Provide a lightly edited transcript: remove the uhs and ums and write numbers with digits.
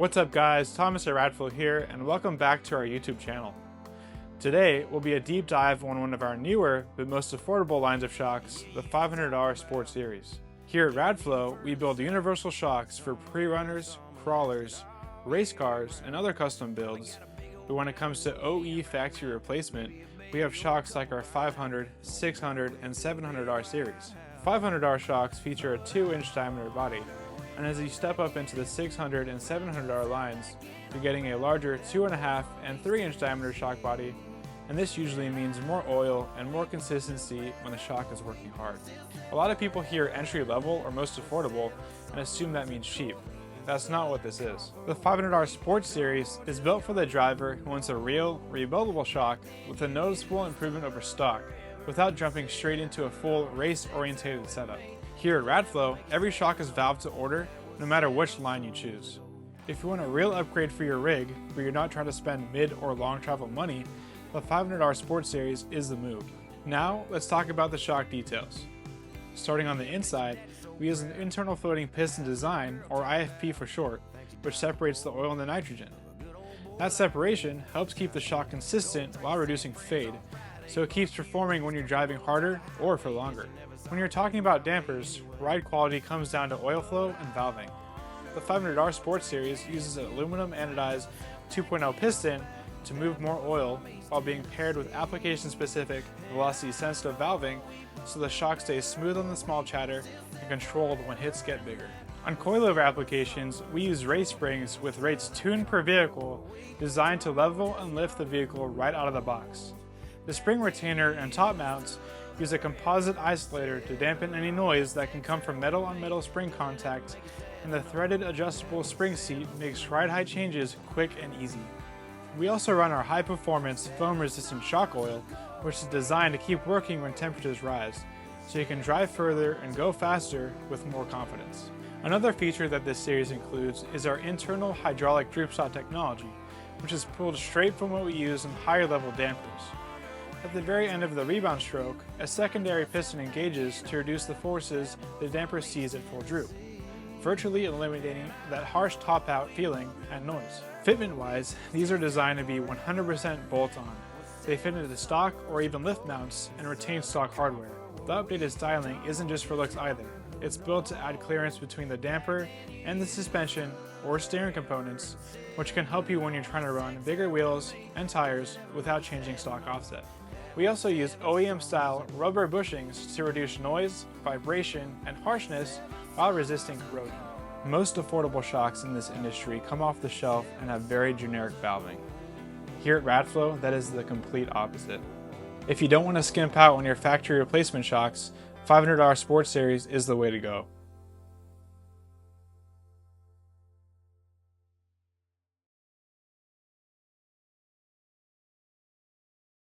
What's up guys, Thomas at Radflo here, and welcome back to our YouTube channel. Today will be a deep dive on one of our newer but most affordable lines of shocks, the 500R Sport Series. Here at Radflo, we build universal shocks for pre-runners, crawlers, race cars, and other custom builds, but when it comes to OE factory replacement, we have shocks like our 500, 600, and 700R series. 500R shocks feature a 2-inch diameter body, and as you step up into the 600 and 700R lines, you're getting a larger 2.5 and 3-inch diameter shock body, and this usually means more oil and more consistency when the shock is working hard. A lot of people hear entry level or most affordable and assume that means cheap. That's not what this is. The 500R Sport Series is built for the driver who wants a real, rebuildable shock with a noticeable improvement over stock, without jumping straight into a full race-oriented setup. Here at Radflo, every shock is valved to order, no matter which line you choose. If you want a real upgrade for your rig, but you're not trying to spend mid or long travel money, the 500R Sport Series is the move. Now, let's talk about the shock details. Starting on the inside, we use an internal floating piston design, or IFP for short, which separates the oil and the nitrogen. That separation helps keep the shock consistent while reducing fade, so it keeps performing when you're driving harder or for longer. When you're talking about dampers, ride quality comes down to oil flow and valving. The 500R Sport Series uses an aluminum anodized 2.0 piston to move more oil while being paired with application-specific, velocity-sensitive valving so the shock stays smooth on the small chatter and controlled when hits get bigger. On coilover applications, we use race springs with rates tuned per vehicle designed to level and lift the vehicle right out of the box. The spring retainer and top mounts use a composite isolator to dampen any noise that can come from metal-on-metal spring contact, and the threaded adjustable spring seat makes ride height changes quick and easy. We also run our high-performance foam-resistant shock oil, which is designed to keep working when temperatures rise, so you can drive further and go faster with more confidence. Another feature that this series includes is our internal hydraulic Droop technology, which is pulled straight from what we use in higher-level dampers. At the very end of the rebound stroke, a secondary piston engages to reduce the forces the damper sees at full droop, virtually eliminating that harsh top-out feeling and noise. Fitment-wise, these are designed to be 100% bolt-on. They fit into stock or even lift mounts and retain stock hardware. The updated styling isn't just for looks either. It's built to add clearance between the damper and the suspension or steering components, which can help you when you're trying to run bigger wheels and tires without changing stock offset. We also use OEM-style rubber bushings to reduce noise, vibration, and harshness while resisting corrosion. Most affordable shocks in this industry come off the shelf and have very generic valving. Here at Radflo, that is the complete opposite. If you don't want to skimp out on your factory replacement shocks, 500R Sport Series is the way to go.